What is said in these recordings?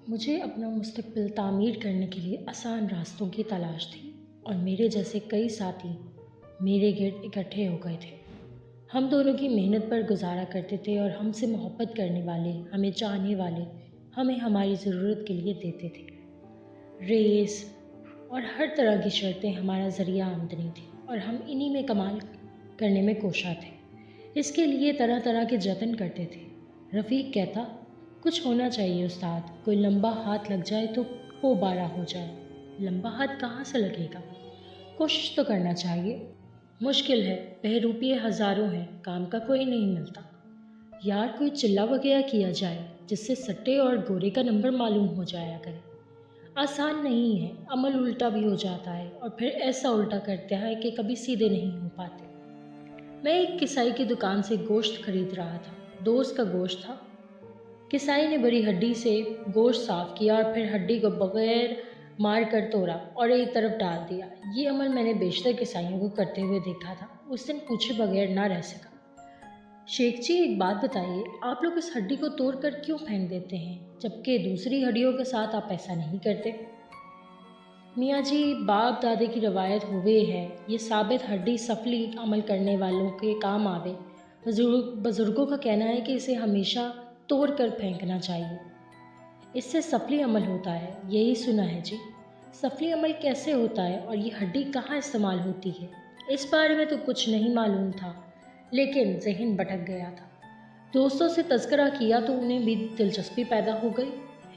مجھے اپنا مستقبل تعمیر کرنے کے لیے آسان راستوں کی تلاش تھی اور میرے جیسے کئی ساتھی میرے گرد اکٹھے ہو گئے تھے۔ ہم دونوں کی محنت پر گزارا کرتے تھے اور ہم سے محبت کرنے والے، ہمیں چاہنے والے، ہمیں ہماری ضرورت کے لیے دیتے تھے۔ ریس اور ہر طرح کی شرطیں ہمارا ذریعہ آمدنی تھی اور ہم انہی میں کمال کرنے میں کوشاں تھے۔ اس کے لیے طرح طرح کے جتن کرتے تھے۔ رفیق کہتا، کچھ ہونا چاہیے استاد، کوئی لمبا ہاتھ لگ جائے تو پو بارہ ہو جائے۔ لمبا ہاتھ کہاں سے لگے گا؟ کوشش تو کرنا چاہیے۔ مشکل ہے، بہروپیے ہزاروں ہیں، کام کا کوئی نہیں ملتا۔ یار کوئی چلہ وغیرہ کیا جائے جس سے سٹے اور گورے کا نمبر معلوم ہو جایا کرے۔ آسان نہیں ہے، عمل الٹا بھی ہو جاتا ہے اور پھر ایسا الٹا کرتا ہے کہ کبھی سیدھے نہیں ہو پاتے۔ میں ایک کسائی کی دکان سے گوشت خرید رہا تھا، دوست کا گوشت تھا۔ کسائی نے بڑی ہڈی سے گوشت صاف کیا اور پھر ہڈی کو بغیر مار کر توڑا اور ایک طرف ڈال دیا۔ یہ عمل میں نے بیشتر کسائیوں کو کرتے ہوئے دیکھا تھا۔ اس دن پوچھے بغیر نہ رہ سکا۔ شیخ جی ایک بات بتائیے، آپ لوگ اس ہڈی کو توڑ کر کیوں پھینک دیتے ہیں جبکہ دوسری ہڈیوں کے ساتھ آپ ایسا نہیں کرتے؟ میاں جی، باپ دادے کی روایت ہوئے ہے، یہ ثابت ہڈی سفلی عمل کرنے والوں کے کام آوے۔ بزرگوں کا کہنا ہے کہ اسے ہمیشہ توڑ کر پھینکنا چاہیے، اس سے سفلی عمل ہوتا ہے۔ یہی سنا ہے جی۔ سفلی عمل کیسے ہوتا ہے اور یہ ہڈی کہاں استعمال ہوتی ہے؟ اس بارے میں تو کچھ نہیں معلوم تھا، لیکن ذہن بھٹک گیا تھا۔ دوستوں سے تذکرہ کیا تو انہیں بھی دلچسپی پیدا ہو گئی۔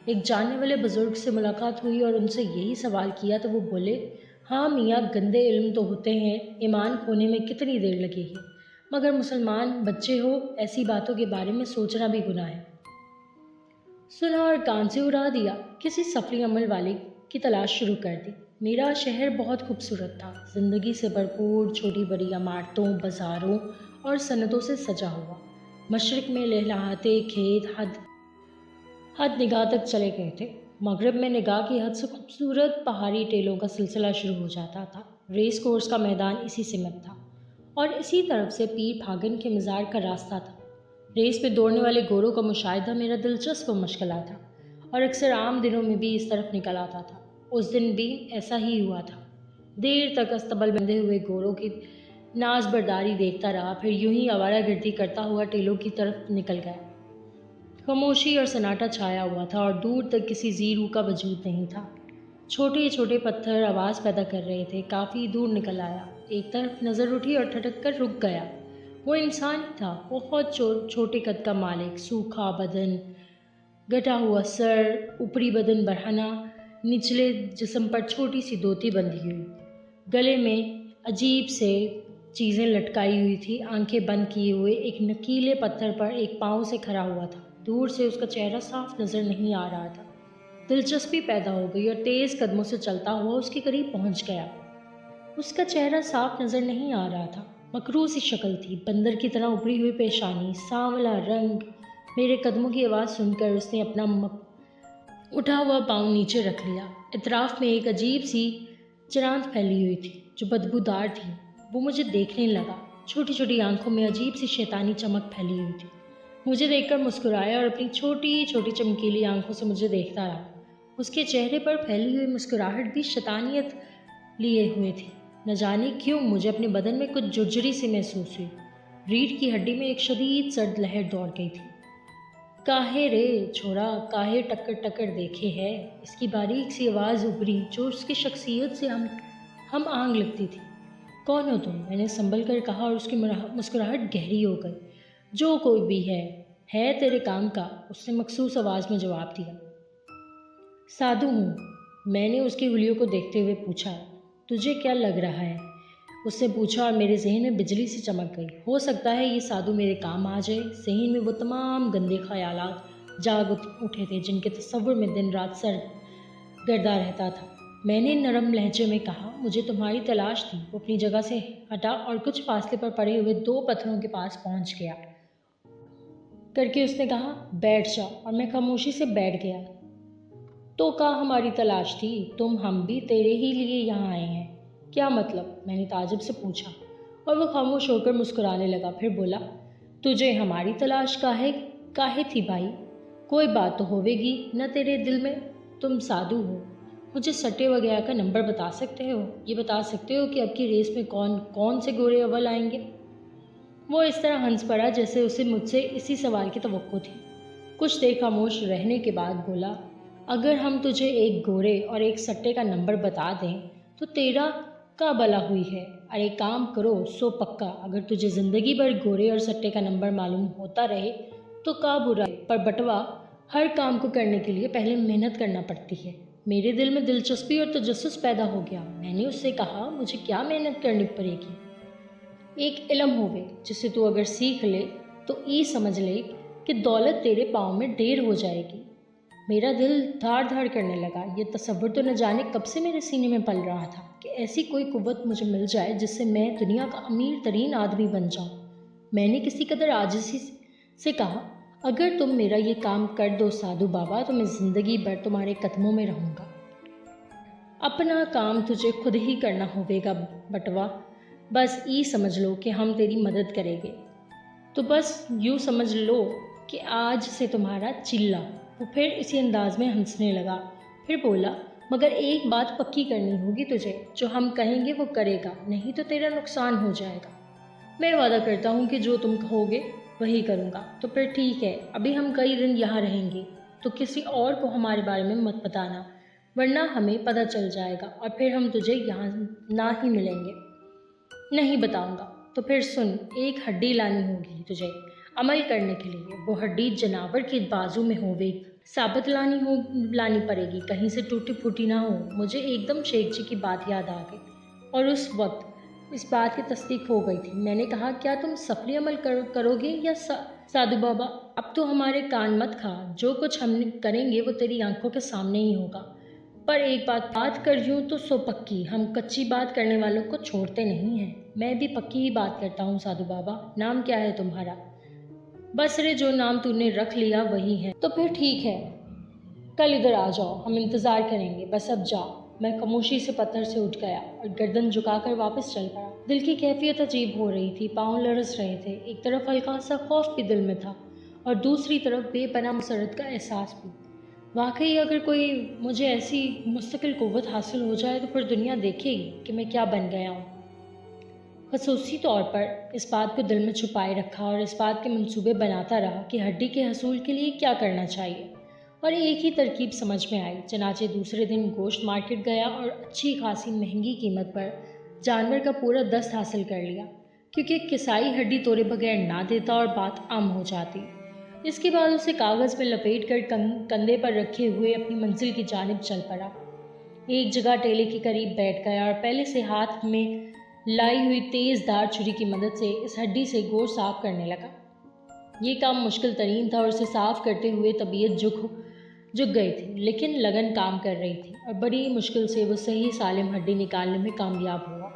ایک جاننے والے بزرگ سے ملاقات ہوئی اور ان سے یہی سوال کیا تو وہ بولے، ہاں میاں، گندے علم تو ہوتے ہیں، ایمان کھونے میں کتنی دیر لگے گی، مگر مسلمان بچے ہو، ایسی باتوں کے بارے میں سوچنا بھی گناہ ہے۔ سنا اور کان سے اڑا دیا۔ کسی سفلی عمل والے کی تلاش شروع کر دی۔ میرا شہر بہت خوبصورت تھا، زندگی سے بھرپور، چھوٹی بڑی عمارتوں، بازاروں اور صنعتوں سے سجا ہوا۔ مشرق میں لہلہاتے کھیت حد نگاہ تک چلے گئے تھے۔ مغرب میں نگاہ کی حد سے خوبصورت پہاڑی ٹیلوں کا سلسلہ شروع ہو جاتا تھا۔ ریس کورس کا میدان اسی سمت تھا اور اسی طرف سے پیر پھاگن کے مزار کا راستہ تھا۔ ریس میں دوڑنے والے گوروں کا مشاہدہ میرا دلچسپ و مشغلہ تھا اور اکثر عام دنوں میں بھی اس طرف نکل آتا تھا۔ اس دن بھی ایسا ہی ہوا تھا۔ دیر تک استبل بندھے ہوئے گوروں کی ناز برداری دیکھتا رہا، پھر یوں ہی آوارہ گردی کرتا ہوا ٹیلوں کی طرف نکل گیا۔ خاموشی اور سناٹا چھایا ہوا تھا اور دور تک کسی زی روح کا وجود نہیں تھا۔ چھوٹے چھوٹے پتھر آواز پیدا کر رہے تھے۔ کافی دور نکل آیا، ایک طرف نظر اٹھی اور ٹھٹک کر رک گیا۔ وہ انسان ہی تھا، بہت چھوٹے قد کا مالک، سوکھا بدن، گٹا ہوا سر، اوپری بدن برہنہ، نچلے جسم پر چھوٹی سی دھوتی بندھی ہوئی، گلے میں عجیب سے چیزیں لٹکائی ہوئی تھی، آنکھیں بند کیے ہوئے ایک نکیلے پتھر پر ایک پاؤں سے کھڑا ہوا تھا۔ دور سے اس کا چہرہ صاف نظر نہیں آ رہا تھا۔ دلچسپی پیدا ہو گئی اور تیز قدموں سے چلتا ہوا اس کے قریب پہنچ گیا۔ اس کا چہرہ صاف نظر نہیں آ رہا تھا، مکروہ سی شکل تھی، بندر کی طرح ابھری ہوئی پیشانی، سانولا رنگ۔ میرے قدموں کی آواز سن کر اس نے اپنا اٹھا ہوا پاؤں نیچے رکھ لیا۔ اطراف میں ایک عجیب سی چراند پھیلی ہوئی تھی جو بدبودار تھی۔ وہ مجھے دیکھنے لگا، چھوٹی چھوٹی آنکھوں میں عجیب سی شیطانی چمک پھیلی ہوئی تھی۔ مجھے دیکھ کر مسکرایا اور اپنی چھوٹی چھوٹی چمکیلی آنکھوں سے مجھے دیکھتا رہا۔ اس کے چہرے پر پھیلی ہوئی مسکراہٹ بھی شیطانیت لیے ہوئے تھی۔ نہ جانے کیوں مجھے اپنے بدن میں کچھ جرجری سی محسوس ہوئی۔ ریڑھ کی ہڈی میں ایک شدید سرد لہر دوڑ گئی تھی۔ کاہے رے چھوڑا، کاہے ٹکر ٹکر دیکھے ہے؟ اس کی باریک سی آواز ابھری جو اس کی شخصیت سے ہم آہنگ لگتی تھی۔ کون ہو تم؟ میں نے سنبھل کر کہا اور اس کی مسکراہٹ گہری ہو گئی۔ جو کوئی بھی ہے تیرے کام کا، اس نے مخصوص آواز میں جواب دیا۔ سادھو ہوں، میں نے اس کی انگلیوں کو دیکھتے ہوئے پوچھا۔ تجھے کیا لگ رہا ہے؟ اس نے پوچھا اور میرے ذہن میں بجلی سی چمک گئی۔ ہو سکتا ہے یہ سادھو میرے کام آ جائے۔ ذہن میں وہ تمام گندے خیالات جاگ اٹھے تھے جن کے تصور میں دن رات سر گردا رہتا تھا۔ میں نے نرم لہجے میں کہا، مجھے تمہاری تلاش تھی۔ وہ اپنی جگہ سے ہٹا اور کچھ فاصلے پر پڑے ہوئے 2 پتھروں کے پاس پہنچ گیا کر کے اس نے کہا، بیٹھ جا، اور میں خاموشی سے بیٹھ گیا۔ تو کا ہماری تلاش تھی، ہم بھی تیرے ہی لیے یہاں آئے ہیں۔ کیا مطلب؟ میں نے تعجب سے پوچھا اور وہ خاموش ہو کر مسکرانے لگا، پھر بولا، تجھے ہماری تلاش کاہے تھی بھائی؟ کوئی بات تو ہوے گی نہ تیرے دل میں؟ تم سادھو ہو، مجھے سٹے وغیرہ کا نمبر بتا سکتے ہو؟ یہ بتا سکتے ہو کہ اب کی ریس میں کون کون سے گورے اول آئیں گے؟ وہ اس طرح ہنس پڑا جیسے اسے مجھ سے اسی سوال کی توقع تھی۔ کچھ دیر خاموش رہنے کے بعد بولا، اگر ہم تجھے ایک گورے اور ایک سٹے کا نمبر بتا دیں تو تیرا کا بلا ہوئی ہے، اور ایک کام کرو سو پکا، اگر تجھے زندگی بھر گورے اور سٹے کا نمبر معلوم ہوتا رہے تو کا برا ہے، پر بٹوا ہر کام کو کرنے کے لیے پہلے محنت کرنا پڑتی ہے۔ میرے دل میں دلچسپی اور تجسس پیدا ہو گیا۔ میں نے اس سے کہا، مجھے کیا محنت کرنی پڑے گی؟ ایک علم ہوئے جسے تو اگر سیکھ لے تو سمجھ لے کہ دولت تیرے پاؤں میں ڈھیر ہو جائے گی۔ میرا دل دھاڑ دھاڑ کرنے لگا۔ یہ تصور تو نہ جانے کب سے میرے سینے میں پل رہا تھا کہ ایسی کوئی قوت مجھے مل جائے جس سے میں دنیا کا امیر ترین آدمی بن جاؤں۔ میں نے کسی قدر عاجزی سے کہا، اگر تم میرا یہ کام کر دو سادھو بابا تو میں زندگی بھر تمہارے قدموں میں رہوں گا۔ اپنا کام تجھے خود ہی کرنا ہوئے گا بٹوا، بس سمجھ لو کہ ہم تیری مدد کریں گے۔ تو بس یوں سمجھ لو کہ آج سے تمہارا چلا۔ وہ پھر اسی انداز میں ہنسنے لگا، پھر بولا، مگر ایک بات پکی کرنی ہوگی تجھے، جو ہم کہیں گے وہ کرے گا، نہیں تو تیرا نقصان ہو جائے گا۔ میں وعدہ کرتا ہوں کہ جو تم کہو گے وہی کروں گا۔ تو پھر ٹھیک ہے، ابھی ہم کئی دن یہاں رہیں گے، تو کسی اور کو ہمارے بارے میں مت بتانا، ورنہ ہمیں پتہ چل جائے گا اور پھر ہم تجھے یہاں نہ ہی ملیں گے۔ نہیں بتاؤں گا۔ تو پھر سن، ایک ہڈی لانی ہوگی تجھے عمل کرنے کے لیے۔ وہ ہڈی جانور کے بازو میں ہوئے ثابت لانی پڑے گی، کہیں سے ٹوٹی پھوٹی نہ ہو۔ مجھے ایک دم شیخ جی کی بات یاد آ گئی اور اس وقت اس بات کی تصدیق ہو گئی تھی۔ میں نے کہا، کیا تم سفری عمل کرو گے یا سادھو بابا؟ اب تو ہمارے کان مت کھا، جو کچھ ہم کریں گے وہ تیری آنکھوں کے سامنے ہی ہوگا۔ پر ایک بات کر یوں تو سو پکی، ہم کچی بات کرنے والوں کو چھوڑتے نہیں ہیں۔ میں بھی پکی ہی بات کرتا ہوں سادھو بابا۔ نام کیا ہے تمہارا؟ بس رے، جو نام تو نے رکھ لیا وہی ہے۔ تو پھر ٹھیک ہے، کل ادھر آ جاؤ، ہم انتظار کریں گے، بس اب جا۔ میں خاموشی سے پتھر سے اٹھ گیا اور گردن جھکا کر واپس چل پڑا۔ دل کی کیفیت عجیب ہو رہی تھی، پاؤں لرز رہے تھے۔ ایک طرف ہلکا سا خوف بھی دل میں تھا اور دوسری طرف بے پناہ مسرت کا احساس بھی۔ واقعی اگر کوئی مجھے ایسی مستقل قوت حاصل ہو جائے تو پھر دنیا دیکھے گی کہ میں کیا بن گیا ہوں۔ خصوصی طور پر اس بات کو دل میں چھپائے رکھا اور اس بات کے منصوبے بناتا رہا کہ ہڈی کے حصول کے لیے کیا کرنا چاہیے، اور ایک ہی ترکیب سمجھ میں آئی۔ چنانچہ دوسرے دن گوشت مارکیٹ گیا اور اچھی خاصی مہنگی قیمت پر جانور کا پورا دست حاصل کر لیا، کیونکہ کسائی ہڈی توڑے بغیر نہ دیتا اور بات عام ہو جاتی۔ اس کے بعد اسے کاغذ میں لپیٹ کر کندھے پر رکھے ہوئے اپنی منزل کی جانب چل پڑا۔ ایک جگہ ٹیلے کے قریب بیٹھ گیا اور پہلے سے ہاتھ میں لائی ہوئی تیز دھار چھری کی مدد سے اس ہڈی سے گوشت صاف کرنے لگا۔ یہ کام مشکل ترین تھا اور اسے صاف کرتے ہوئے طبیعت جھک گئی تھی، لیکن لگن کام کر رہی تھی اور بڑی مشکل سے وہ صحیح سالم ہڈی نکالنے میں کامیاب ہوا۔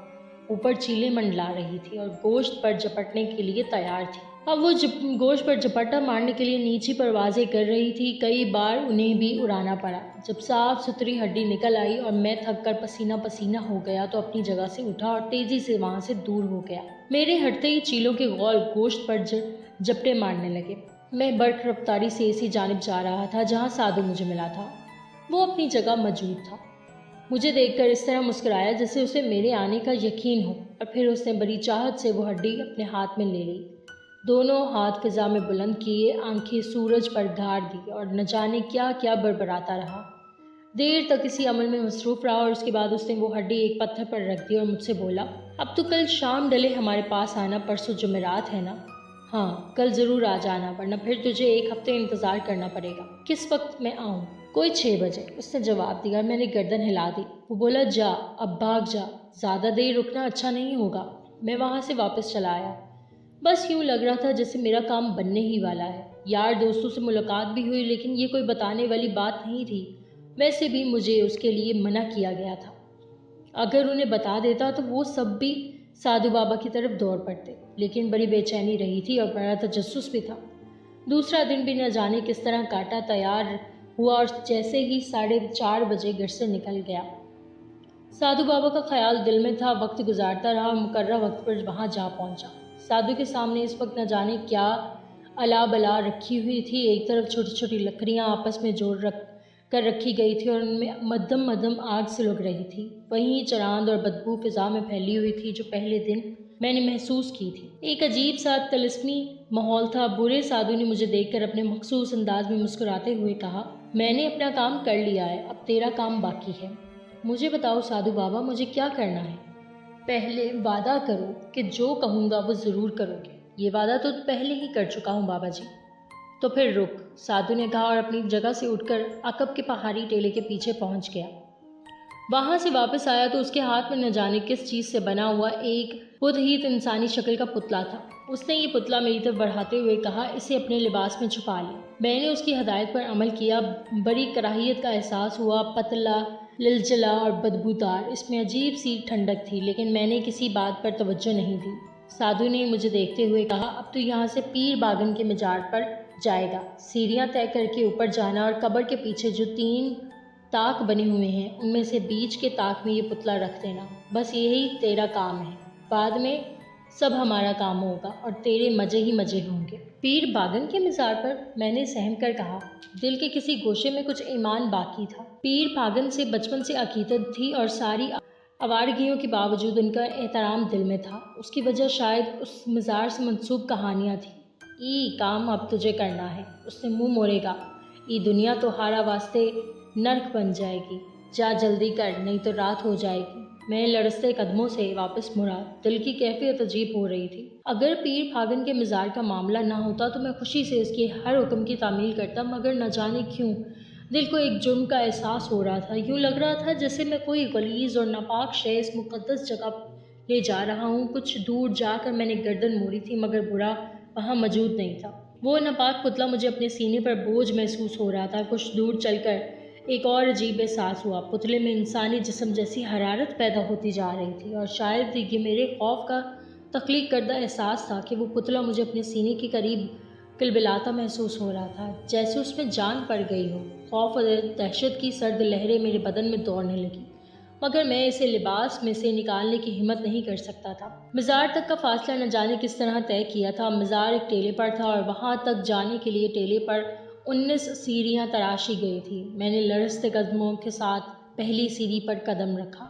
اوپر چیلیں منڈلا رہی تھی اور گوشت پر جپٹنے کے لیے تیار تھی۔ اب وہ گوشت پر جپٹا مارنے کے لیے نیچی پروازیں کر رہی تھی۔ کئی بار انہیں بھی اڑانا پڑا۔ جب صاف ستھری ہڈی نکل آئی اور میں تھک کر پسینہ پسینہ ہو گیا تو اپنی جگہ سے اٹھا اور تیزی سے وہاں سے دور ہو گیا۔ میرے ہٹتے ہی چیلوں کے غول گوشت پر جپٹے مارنے لگے۔ میں برق رفتاری سے اسی جانب جا رہا تھا جہاں سادھو مجھے ملا تھا۔ وہ اپنی جگہ موجود تھا، مجھے دیکھ کر اس طرح مسکرایا جیسے اسے میرے آنے کا یقین ہو، اور پھر اس نے بڑی چاہت سے وہ ہڈی اپنے ہاتھ میں لے لی۔ دونوں ہاتھ فضا میں بلند کیے، آنکھیں سورج پر گاڑ دی اور نہ جانے کیا کیا بربراتا رہا۔ دیر تک اسی عمل میں مصروف رہا اور اس کے بعد اس نے وہ ہڈی ایک پتھر پر رکھ دی اور مجھ سے بولا، اب تو کل شام ڈلے ہمارے پاس آنا، پرسوں جمعرات ہے نا؟ ہاں، کل ضرور آ جانا، ورنہ پھر تجھے ایک ہفتے انتظار کرنا پڑے گا۔ کس وقت میں آؤں؟ کوئی 6 بجے، اس نے جواب دیا۔ میں نے گردن ہلا دی۔ وہ بولا، جا، اب بھاگ جا، زیادہ دیر رکنا اچھا نہیں ہوگا۔ میں وہاں سے واپس چلا آیا۔ بس یوں لگ رہا تھا جیسے میرا کام بننے ہی والا ہے۔ یار دوستوں سے ملاقات بھی ہوئی، لیکن یہ کوئی بتانے والی بات نہیں تھی۔ ویسے بھی مجھے اس کے لیے منع کیا گیا تھا۔ اگر انہیں بتا دیتا تو وہ سب بھی سادھو بابا کی طرف دوڑ پڑتے، لیکن بڑی بے چینی رہی تھی اور بڑا تجسس بھی تھا۔ دوسرا دن بھی نہ جانے کس طرح کاٹا تیار ہوا اور جیسے ہی 4:30 بجے گھر سے نکل گیا۔ سادھو بابا کا خیال دل میں تھا، وقت گزارتا رہا اور مقررہ وقت پر وہاں جا پہنچا۔ سادھو کے سامنے اس وقت نہ جانے کیا الا بلا رکھی ہوئی تھی، ایک طرف چھوٹی چھوٹی لکڑیاں آپس میں جوڑ کر رکھی گئی تھی اور ان میں مدھم مدھم آگ سلگ رہی تھی۔ وہیں چراند اور بدبو فضا میں پھیلی ہوئی تھی جو پہلے دن میں نے محسوس کی تھی۔ ایک عجیب سا طلسمی ماحول تھا۔ بوڑھے سادھو نے مجھے دیکھ کر اپنے مخصوص انداز میں مسکراتے ہوئے کہا، میں نے اپنا کام کر لیا ہے، اب تیرا کام باقی ہے۔ مجھے بتاؤ سادھو بابا، مجھے کیا کرنا ہے؟ پہلے وعدہ کرو کہ جو کہوں گا وہ ضرور کرو گے۔ یہ وعدہ تو پہلے ہی کر چکا ہوں بابا جی۔ تو پھر رک، سادھو نے کہا اور اپنی جگہ سے اٹھ کر عقب کے پہاڑی ٹیلے کے پیچھے پہنچ گیا۔ وہاں سے واپس آیا تو اس کے ہاتھ میں نہ جانے کس چیز سے بنا ہوا ایک بدھ انسانی شکل کا پتلا تھا۔ اس نے یہ پتلا میری طرف بڑھاتے ہوئے کہا، اسے اپنے لباس میں چھپا لے۔ میں نے اس کی ہدایت پر عمل کیا۔ بڑی کراہیت کا احساس ہوا، پتلا، للچلا اور بدبودار۔ اس میں عجیب سی ٹھنڈک تھی، لیکن میں نے کسی بات پر توجہ نہیں دی۔ سادھو نے مجھے دیکھتے ہوئے کہا، اب تو یہاں سے پیر باگن کے مزار پر جائے گا، سیڑھیاں طے کر کے اوپر جانا اور قبر کے پیچھے جو 3 تاک بنے ہوئے ہیں ان میں سے بیچ کے تاک میں یہ پتلا رکھ دینا۔ بس یہی تیرا کام ہے، بعد میں سب ہمارا کام ہوگا اور تیرے مزے ہی مزے ہوں گے۔ پیر باگن کے مزار پر؟ میں نے سہم کر کہا۔ دل کے کسی گوشے میں کچھ ایمان باقی تھا۔ پیر باگن سے بچپن سے عقیدت تھی اور ساری آوارگیوں کے باوجود ان کا احترام دل میں تھا۔ اس کی وجہ شاید اس مزار سے منسوب کہانیاں تھیں۔ کام اب تجھے کرنا ہے، اس نے منہ موڑے گا۔ دنیا تو ہارا واسطے نرک بن جائے گی، جا جلدی کر نہیں تو رات ہو جائے گی۔ میں لڑزتے قدموں سے واپس مڑا، دل کی کیفیت عجیب ہو رہی تھی۔ اگر پیر بھاگن کے مزار کا معاملہ نہ ہوتا تو میں خوشی سے اس کے ہر حکم کی تعمیل کرتا، مگر نہ جانے کیوں دل کو ایک جرم کا احساس ہو رہا تھا۔ یوں لگ رہا تھا جیسے میں کوئی غلیظ اور ناپاک شے اس مقدس جگہ لے جا رہا ہوں۔ کچھ دور جا کر میں نے گردن موڑی تھی، مگر برا وہاں موجود نہیں تھا۔ وہ ناپاک پتلا مجھے اپنے سینے پر بوجھ محسوس ہو رہا تھا۔ کچھ دور چل کر ایک اور عجیب احساس ہوا۔ پتلے میں انسانی جسم جیسی حرارت پیدا ہوتی جا رہی تھی، اور شاید یہ میرے خوف کا تخلیق کردہ احساس تھا کہ وہ پتلا مجھے اپنے سینے کے قریب کلبلاتا محسوس ہو رہا تھا، جیسے اس میں جان پڑ گئی ہو۔ خوف اور دہشت کی سرد لہریں میرے بدن میں دوڑنے لگیں، مگر میں اسے لباس میں سے نکالنے کی ہمت نہیں کر سکتا تھا۔ مزار تک کا فاصلہ نہ جانے کس طرح طے کیا تھا۔ مزار ایک ٹیلے پر تھا اور وہاں تک جانے کے لیے ٹیلے پر 19 سیڑھیاں تراشی گئی تھی۔ میں نے لرزتے قدموں کے ساتھ پہلی سیڑھی پر قدم رکھا۔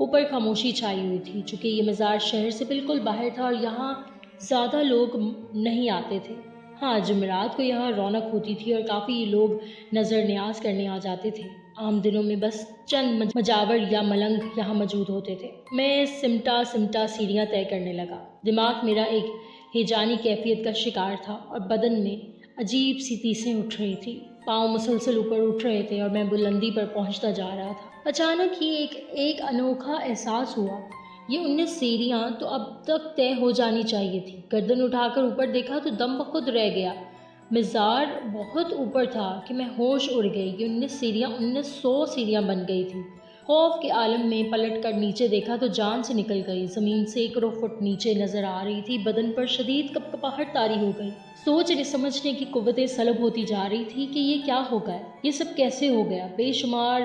اوپر خاموشی چھائی ہوئی تھی، چونکہ یہ مزار شہر سے بالکل باہر تھا اور یہاں زیادہ لوگ نہیں آتے تھے۔ ہاں، جمعرات کو یہاں رونق ہوتی تھی اور کافی لوگ نظر نیاز کرنے آ جاتے تھے۔ عام دنوں میں بس چند مجاور یا ملنگ یہاں موجود ہوتے تھے۔ میں سمٹا سیڑھیاں طے کرنے لگا۔ دماغ میرا ایک ہیجانی کیفیت کا شکار تھا اور بدن میں عجیب سی تیسیں اٹھ رہی تھی۔ پاؤں مسلسل اوپر اٹھ رہے تھے اور میں بلندی پر پہنچتا جا رہا تھا۔ اچانک ہی ایک انوکھا احساس ہوا۔ یہ 19 سیڑھیاں تو اب تک طے ہو جانی چاہیے تھی۔ گردن اٹھا کر اوپر دیکھا تو دم بخود رہ گیا۔ مزار بہت اوپر تھا کہ میں ہوش اڑ گئی۔ یہ 19 سیڑھیاں 1900 سیڑھیاں بن گئی تھیں۔ خوف کے عالم میں پلٹ کر نیچے دیکھا تو جان سے نکل گئی۔ زمین سینکڑوں فٹ نیچے نظر آ رہی تھی۔ بدن پر شدید کپکپاہٹ طاری ہو گئی۔ سوچنے سمجھنے کی قوتیں سلب ہوتی جا رہی تھی کہ یہ کیا ہو گیا، یہ سب کیسے ہو گیا۔ بے شمار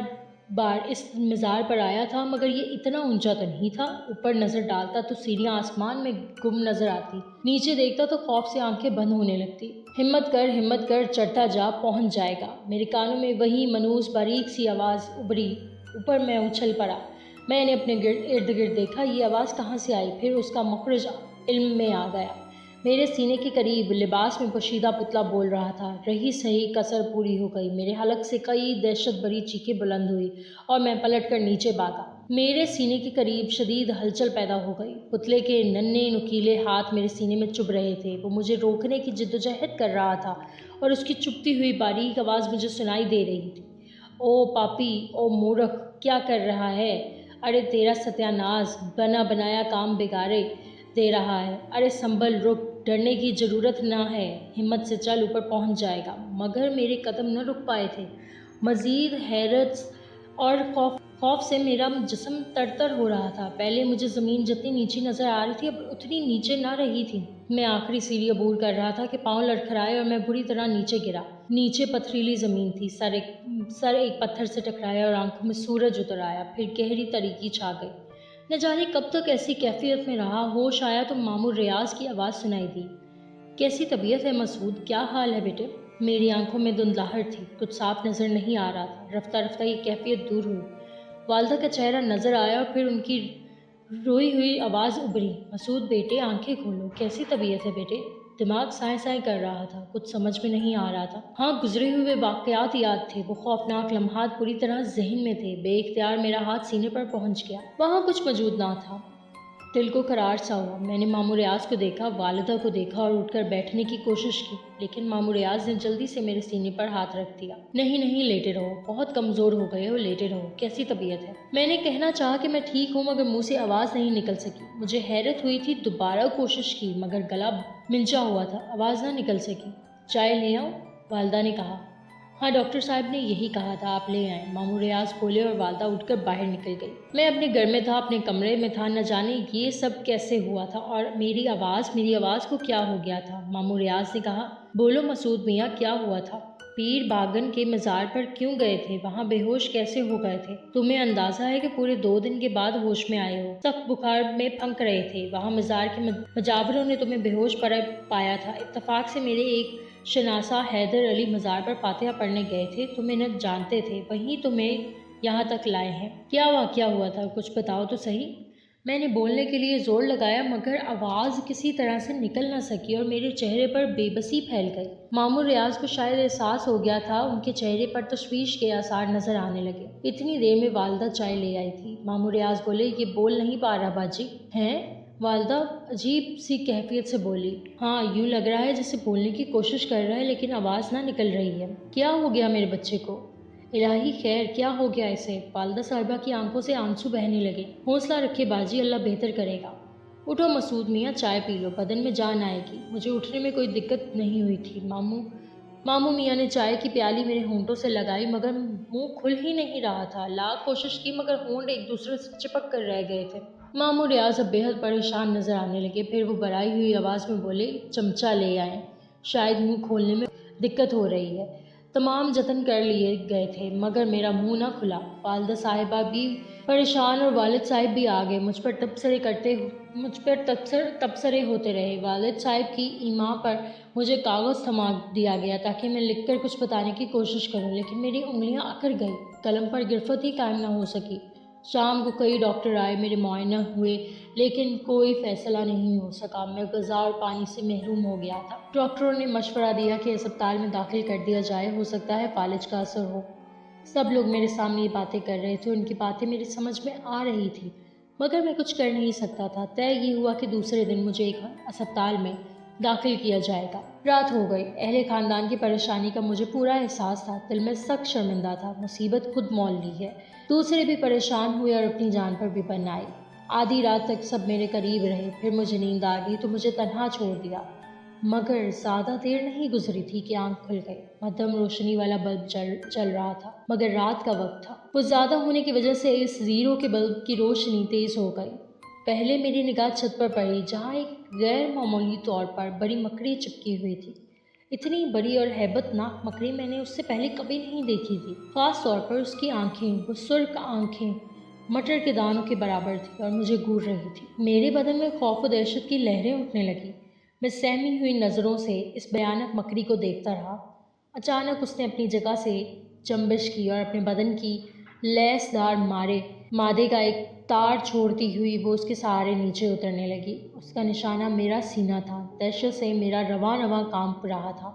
بار اس مزار پر آیا تھا، مگر یہ اتنا اونچا تو نہیں تھا۔ اوپر نظر ڈالتا تو سیڑھیاں آسمان میں گم نظر آتی، نیچے دیکھتا تو خوف سے آنکھیں بند ہونے لگتی۔ ہمت کر چڑھتا جا، پہنچ جائے گا۔ میرے کانوں میں وہی منوس باریک سی آواز ابھری۔ اوپر میں اچھل پڑا۔ میں نے اپنے ارد گرد دیکھا، یہ آواز کہاں سے آئی، پھر اس کا مخرج علم میں آ گیا۔ میرے سینے کے قریب لباس میں پوشیدہ پتلا بول رہا تھا، رہی صحیح کسر پوری ہو گئی۔ میرے حلق سے کئی دہشت بھری چیخیں بلند ہوئی اور میں پلٹ کر نیچے بھاگا۔ میرے سینے کے قریب شدید ہلچل پیدا ہو گئی۔ پتلے کے ننھے نکیلے ہاتھ میرے سینے میں چبھ رہے تھے۔ وہ مجھے روکنے کی جدوجہد کر رہا تھا اور اس کی چبھتی ہوئی باریک آواز مجھے سنائی دے رہی تھی۔ او پاپی، او مورخ، کیا کر رہا ہے؟ ارے تیرا ستیہ ناز بنا بنایا کام بگاڑے دے رہا ہے۔ ارے سنبھل، رک، ڈرنے کی ضرورت نہ ہے، ہمت سے چل، اوپر پہنچ جائے گا۔ مگر میرے قدم نہ رک پائے تھے۔ مزید حیرت اور خوف سے میرا جسم ترتر ہو رہا تھا۔ پہلے مجھے زمین جتنی نیچے نظر آ رہی تھی اب اتنی نیچے نہ رہی تھی۔ میں آخری سیڑھی عبور کر رہا تھا کہ پاؤں لڑکھڑائے اور میں بری طرح نیچے گرا۔ نیچے پتھریلی زمین تھی۔ سر ایک پتھر سے ٹکرایا اور آنکھوں میں سورج اتر آیا، پھر گہری تاریکی چھا گئی۔ نہ جانے کب تک ایسی کیفیت میں رہا۔ ہوش آیا تو مامور ریاض کی آواز سنائی دی، کیسی طبیعت ہے مسعود؟ کیا حال ہے بیٹے؟ میری آنکھوں میں دھندلاہٹ تھی، کچھ صاف نظر نہیں آ رہا تھا۔ رفتہ رفتہ یہ کیفیت دور ہوئی، والدہ کا چہرہ نظر آیا اور پھر ان کی روئی ہوئی آواز ابھری، مسعود بیٹے آنکھیں کھولو، کیسی طبیعت ہے بیٹے؟ دماغ سائیں سائیں کر رہا تھا، کچھ سمجھ میں نہیں آ رہا تھا۔ ہاں، گزرے ہوئے واقعات یاد تھے، وہ خوفناک لمحات پوری طرح ذہن میں تھے۔ بے اختیار میرا ہاتھ سینے پر پہنچ گیا، وہاں کچھ موجود نہ تھا۔ دل کو قرار سا ہوا۔ میں نے ماموں ریاض کو دیکھا، والدہ کو دیکھا اور اٹھ کر بیٹھنے کی کوشش کی، لیکن ماموں ریاض نے جلدی سے میرے سینے پر ہاتھ رکھ دیا۔ نہیں نہیں، لیٹے رہو، بہت کمزور ہو گئے ہو، لیٹے رہو، کیسی طبیعت ہے؟ میں نے کہنا چاہا کہ میں ٹھیک ہوں، مگر منہ سے آواز نہیں نکل سکی۔ مجھے حیرت ہوئی تھی، دوبارہ کوشش کی مگر گلا ملچا ہوا تھا، آواز نہ نکل سکی۔ چائے لے آؤں؟ والدہ نے کہا۔ ہاں، ڈاکٹر صاحب نے یہی کہا تھا، آپ لے آئیں، ماموں ریاض بولے اور والدہ اٹھ کر باہر نکل گئی۔ میں اپنے گھر میں تھا، اپنے کمرے میں تھا، نہ جانے یہ سب کیسے ہوا تھا اور میری آواز کو کیا ہو گیا تھا۔ ماموں ریاض نے کہا، بولو مسعود میاں، کیا ہوا تھا؟ پیر باگن کے مزار پر کیوں گئے تھے؟ وہاں بے ہوش کیسے ہو گئے تھے؟ تمہیں اندازہ ہے کہ پورے 2 دن کے بعد ہوش میں آئے ہو؟ سخت بخار میں پھنک رہے تھے، وہاں مزار کے مجاوروں نے تمہیں بے ہوش پایا تھا۔ اتفاق سے میرے ایک شناسا حیدر علی مزار پر فاتحہ پڑھنے گئے تھے، تمہیں نہ جانتے تھے، وہیں تمہیں یہاں تک لائے ہیں۔ کیا واقعہ ہوا تھا؟ کچھ بتاؤ تو صحیح۔ میں نے بولنے کے لیے زور لگایا مگر آواز کسی طرح سے نکل نہ سکی اور میرے چہرے پر بے بسی پھیل گئی۔ ماموں ریاض کو شاید احساس ہو گیا تھا، ان کے چہرے پر تشویش کے آثار نظر آنے لگے۔ اتنی دیر میں والدہ چائے لے آئی تھی۔ ماموں ریاض بولے، یہ بول نہیں پا رہا باجی۔ ہیں؟ والدہ عجیب سی کیفیت سے بولی۔ ہاں، یوں لگ رہا ہے جیسے بولنے کی کوشش کر رہا ہے لیکن آواز نہ نکل رہی ہے۔ کیا ہو گیا میرے بچے کو؟ الہی خیر، کیا ہو گیا اسے؟ والدہ صاحبہ کی آنکھوں سے آنسو بہنے لگے۔ حوصلہ رکھے باجی، اللہ بہتر کرے گا۔ اٹھو مسعود میاں، چائے پی لو، بدن میں جان آئے گی۔ مجھے اٹھنے میں کوئی دقت نہیں ہوئی تھی۔ ماموں میاں نے چائے کی پیالی میرے ہونٹوں سے لگائی مگر منہ کھل ہی نہیں رہا تھا۔ لاکھ کوشش کی مگر ہونٹ ایک دوسرے سے چپک کر رہ گئے تھے۔ ماموں ریاض اب بےحد پریشان نظر آنے لگے، پھر وہ بھرائی ہوئی آواز میں بولے، چمچہ لے آئیں، شاید منہ کھولنے میں دقت ہو رہی ہے۔ تمام جتن کر لیے گئے تھے مگر میرا منہ نہ کھلا۔ والدہ صاحبہ بھی پریشان اور والد صاحب بھی آ گئے، مجھ پر تبصرے ہوتے رہے۔ والد صاحب کی ایما پر مجھے کاغذ تھما دیا گیا تاکہ میں لکھ کر کچھ بتانے کی کوشش کروں، لیکن میری انگلیاں اکڑ گئی، قلم پر گرفت ہی قائم نہ ہو سکی۔ شام کو کئی ڈاکٹر آئے، میرے معائنہ ہوئے لیکن کوئی فیصلہ نہیں ہو سکا۔ میں غذا اور پانی سے محروم ہو گیا تھا۔ ڈاکٹروں نے مشورہ دیا کہ اسپتال میں داخل کر دیا جائے، ہو سکتا ہے فالج کا اثر ہو۔ سب لوگ میرے سامنے یہ باتیں کر رہے تھے، ان کی باتیں میری سمجھ میں آ رہی تھی مگر میں کچھ کر نہیں سکتا تھا۔ طے یہ ہوا کہ دوسرے دن مجھے ایک اسپتال میں داخل کیا جائے گا۔ رات ہو گئی، اہل خاندان کی پریشانی کا مجھے پورا احساس تھا، دل میں سخت شرمندہ تھا، مصیبت خود مول لی ہے۔ دوسرے بھی پریشان ہوئے اور اپنی جان پر بھی بن آئے۔ آدھی رات تک سب میرے قریب رہے، پھر مجھے نیند آ گئی تو مجھے تنہا چھوڑ دیا۔ مگر زیادہ دیر نہیں گزری تھی کہ آنکھ کھل گئی۔ مدھم روشنی والا بلب چل رہا تھا مگر رات کا وقت تھا، وہ زیادہ ہونے کی وجہ سے اس زیرو کے بلب کی روشنی تیز ہو گئی۔ پہلے میری نگاہ چھت پر پڑی جہاں ایک غیر معمولی طور پر بڑی مکڑی چپکی ہوئی تھی۔ اتنی بڑی اور ہیبت ناک مکڑی میں نے اس سے پہلے کبھی نہیں دیکھی تھی، خاص طور پر اس کی آنکھیں، وہ سرخ آنکھیں مٹر کے دانوں کے برابر تھی اور مجھے گور رہی تھی۔ میرے بدن میں خوف و دہشت کی لہریں اٹھنے لگیں۔ میں سہمی ہوئی نظروں سے اس بھیانک مکڑی کو دیکھتا رہا۔ اچانک اس نے اپنی جگہ سے جنبش کی اور اپنے بدن کی لیس دار مادے کا ایک تار چھوڑتی ہوئی وہ اس کے سہارے نیچے اترنے لگی۔ اس کا نشانہ میرا سینہ تھا۔ دہشت سے میرا رواں کانپ رہا تھا۔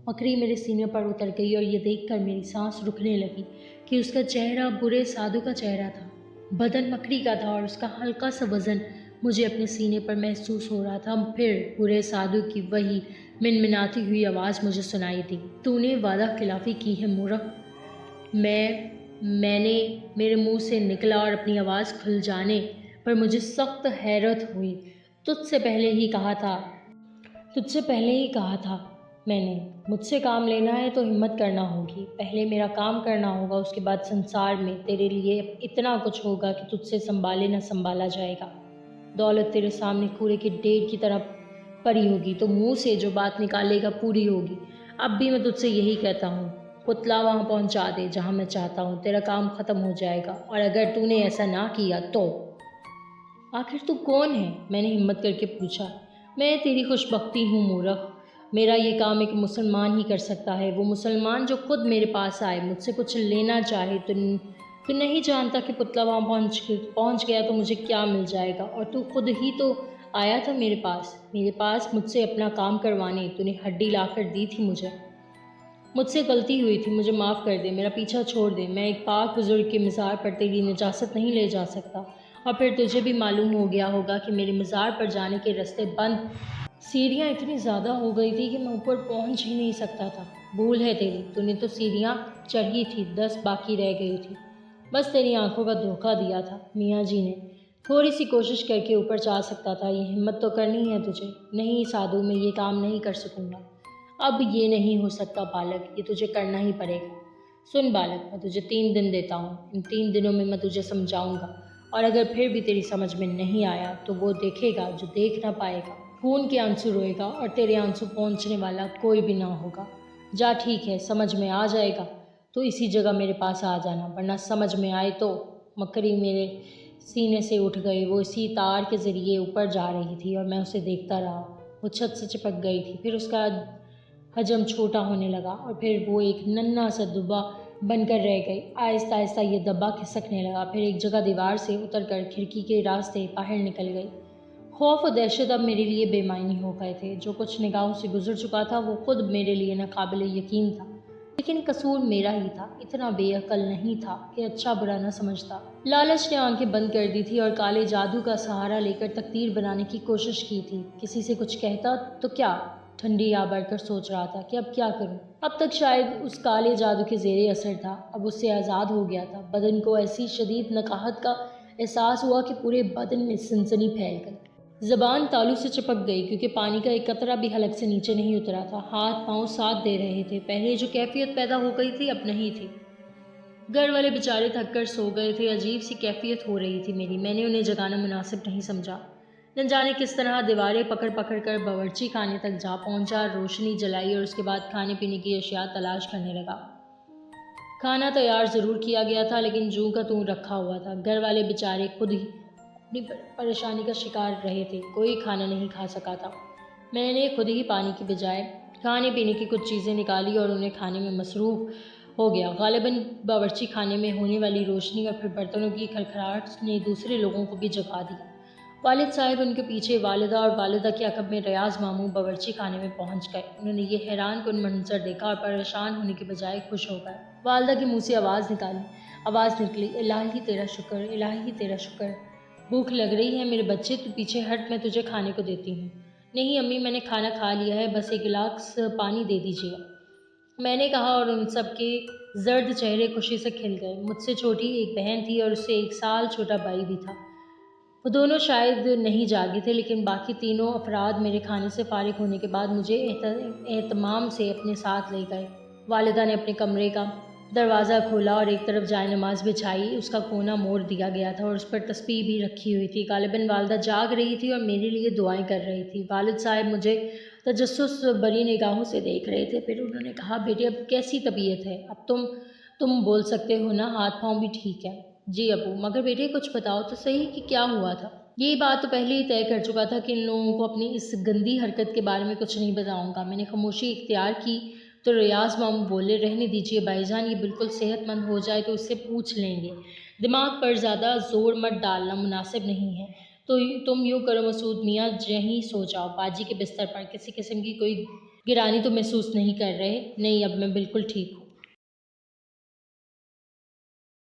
مکڑی میرے سینے پر اتر گئی اور یہ دیکھ کر میری سانس رکنے لگی کہ اس کا چہرہ برے سادھو کا چہرہ تھا۔ بدن مکڑی کا تھا اور اس کا ہلکا سا وزن مجھے اپنے سینے پر محسوس ہو رہا تھا۔ پھر برے سادھو کی وہی منمناتی ہوئی آواز مجھے سنائی دی، تو نے وعدہ خلافی کی ہے مورخ۔ میں نے میرے منہ سے نکلا اور اپنی آواز کھل جانے پر مجھے سخت حیرت ہوئی۔ تجھ سے پہلے ہی کہا تھا میں نے، مجھ سے کام لینا ہے تو ہمت کرنا ہوگی، پہلے میرا کام کرنا ہوگا، اس کے بعد سنسار میں تیرے لیے اتنا کچھ ہوگا کہ تجھ سے سنبھالے نہ سنبھالا جائے گا۔ دولت تیرے سامنے کوڑے کے ڈھیر کی طرح پڑی ہوگی تو منہ سے جو بات نکالے گا پوری ہوگی۔ اب بھی میں تجھ سے یہی کہتا ہوں، پتلا وہاں پہنچا دے جہاں میں چاہتا ہوں، تیرا کام ختم ہو جائے گا، اور اگر تو نے ایسا نہ کیا تو آخر تو کون ہے؟ میں نے ہمت کر کے پوچھا۔ میں تیری خوش بختی ہوں مورخ، میرا یہ کام ایک مسلمان ہی کر سکتا ہے، وہ مسلمان جو خود میرے پاس آئے، مجھ سے کچھ لینا چاہے۔ تو نہیں جانتا کہ پتلا وہاں پہنچ گیا تو مجھے کیا مل جائے گا، اور تو خود ہی تو آیا تھا میرے پاس مجھ سے اپنا کام کروانے۔ تو نے ہڈی لا کر دی تھی مجھے۔ مجھ سے غلطی ہوئی تھی، مجھے معاف کر دے، میرا پیچھا چھوڑ دے۔ میں ایک پاک بزرگ کے مزار پر تیری نجاست نہیں لے جا سکتا، اور پھر تجھے بھی معلوم ہو گیا ہوگا کہ میرے مزار پر جانے کے راستے بند۔ سیڑھیاں اتنی زیادہ ہو گئی تھی کہ میں اوپر پہنچ ہی نہیں سکتا تھا۔ بھول ہے تیری، تو نے تو سیڑھیاں چڑھی تھی، 10 باقی رہ گئی تھی۔ بس تیری آنکھوں کا دھوکہ دیا تھا میاں جی نے۔ تھوڑی سی کوشش کر کے اوپر جا سکتا تھا، یہ ہمت تو کرنی ہے تجھے۔ نہیں سادھو، میں یہ کام نہیں کر سکوں گا۔ اب یہ نہیں ہو سکتا بالک، یہ تجھے کرنا ہی پڑے گا۔ سن بالک، میں تجھے 3 دن دیتا ہوں، ان 3 دنوں میں تجھے سمجھاؤں گا، اور اگر پھر بھی تیری سمجھ میں نہیں آیا تو وہ دیکھے گا جو دیکھ نہ پائے گا۔ خون کے آنسو روئے گا اور تیرے آنسو پہنچنے والا کوئی بھی نہ ہوگا۔ جا ٹھیک ہے، سمجھ میں آ جائے گا تو اسی جگہ میرے پاس آ جانا، ورنہ سمجھ میں آئے تو۔ مکری میرے سینے سے اٹھ گئی، وہ اسی تار کے ذریعے اوپر جا رہی تھی اور میں اسے دیکھتا رہا۔ وہ چھت سے چپک گئی تھی، پھر اس کا حجم چھوٹا ہونے لگا اور پھر وہ ایک ننھا سا دبا بن کر رہ گئی۔ آہستہ آہستہ یہ دبا کھسکنے لگا، پھر ایک جگہ دیوار سے اتر کر کھڑکی کے راستے باہر نکل گئی۔ خوف و دہشت اب میرے لیے بے معنی ہو گئے تھے۔ جو کچھ نگاہوں سے گزر چکا تھا وہ خود میرے لیے ناقابل یقین تھا، لیکن قصور میرا ہی تھا۔ اتنا بے عقل نہیں تھا کہ اچھا برا نہ سمجھتا۔ لالچ نے آنکھیں بند کر دی تھی اور کالے جادو کا سہارا لے کر تقدیر بنانے کی کوشش کی تھی۔ کسی سے کچھ کہتا تو کیا؟ ٹھنڈی آ بڑھ کر سوچ رہا تھا کہ اب کیا کروں۔ اب تک شاید اس کالے جادو کے زیر اثر تھا، اب اس سے آزاد ہو گیا تھا۔ بدن کو ایسی شدید نکاہت کا احساس ہوا کہ پورے بدن میں سنسنی پھیل گئی۔ زبان تالو سے چپک گئی کیونکہ پانی کا ایک قطرہ بھی حلق سے نیچے نہیں اترا تھا۔ ہاتھ پاؤں ساتھ دے رہے تھے، پہلے جو کیفیت پیدا ہو گئی تھی اب نہیں تھی۔ گھر والے بیچارے تھک کر سو گئے تھے، عجیب سی کیفیت ہو رہی تھی میری۔ میں نے انہیں جگانا مناسب نہیں سمجھا۔ نہ جانے کس طرح دیواریں پکڑ پکڑ کر باورچی خانے تک جا پہنچا، روشنی جلائی اور اس کے بعد کھانے پینے کی اشیاء تلاش کرنے لگا۔ کھانا تیار ضرور کیا گیا تھا لیکن جوں کا توں رکھا ہوا تھا۔ گھر والے بیچارے خود ہی اپنی پریشانی کا شکار رہے تھے، کوئی کھانا نہیں کھا سکا تھا۔ میں نے خود ہی پانی کی بجائے کھانے پینے کی کچھ چیزیں نکالی اور انہیں کھانے میں مصروف ہو گیا۔ غالباً باورچی خانے میں ہونے والی روشنی اور پھر برتنوں کی کھڑکھڑاہٹ نے دوسرے لوگوں کو بھی جگا دیا۔ والد صاحب، ان کے پیچھے والدہ اور والدہ کے عقب میں ریاض ماموں باورچی خانے میں پہنچ گئے۔ انہوں نے یہ حیران کن منظر دیکھا اور پریشان ہونے کے بجائے خوش ہو گئے۔ والدہ کے منہ سے آواز نکلی، الہی تیرا شکر، الہی تیرا شکر۔ بھوک لگ رہی ہے میرے بچے؟ تو پیچھے ہٹ، میں تجھے کھانے کو دیتی ہوں۔ نہیں امی، میں نے کھانا کھا لیا ہے، بس ایک گلاس پانی دے دیجیے گا، میں نے کہا، اور ان سب کے زرد چہرے خوشی سے کھل گئے۔ مجھ سے چھوٹی ایک بہن تھی اور اس سے 1 سال چھوٹا بھائی بھی تھا۔ وہ دونوں شاید نہیں جاگے تھے، لیکن باقی تینوں افراد میرے کھانے سے فارغ ہونے کے بعد مجھے اہتمام سے اپنے ساتھ لے گئے۔ والدہ نے اپنے کمرے کا دروازہ کھولا اور ایک طرف جائے نماز بچھائی، اس کا کونا موڑ دیا گیا تھا اور اس پر تسبیح بھی رکھی ہوئی تھی۔ غالباً والدہ جاگ رہی تھی اور میرے لیے دعائیں کر رہی تھی۔ والد صاحب مجھے تجسس بری نگاہوں سے دیکھ رہے تھے، پھر انہوں نے کہا، بیٹے اب کیسی طبیعت ہے؟ اب تم بول سکتے ہو نا، ہاتھ پاؤں بھی ٹھیک ہے؟ جی ابو، مگر بیٹے کچھ بتاؤ تو صحیح کہ کیا ہوا تھا؟ یہی بات تو پہلے ہی طے کر چکا تھا کہ ان لوگوں کو اپنی اس گندی حرکت کے بارے میں کچھ نہیں بتاؤں گا۔ میں نے خاموشی اختیار کی تو ریاض ماموں بولے، رہنے دیجیے بھائی جان، یہ بالکل صحت مند ہو جائے تو اس سے پوچھ لیں گے، دماغ پر زیادہ زور مت ڈالنا مناسب نہیں ہے۔ تو تم یوں کرو مسعود میاں، یہیں سو جاؤ باجی کے بستر پر، کسی قسم کی کوئی گرانی تو محسوس نہیں کر رہے؟ نہیں، اب میں بالکل ٹھیک ہوں۔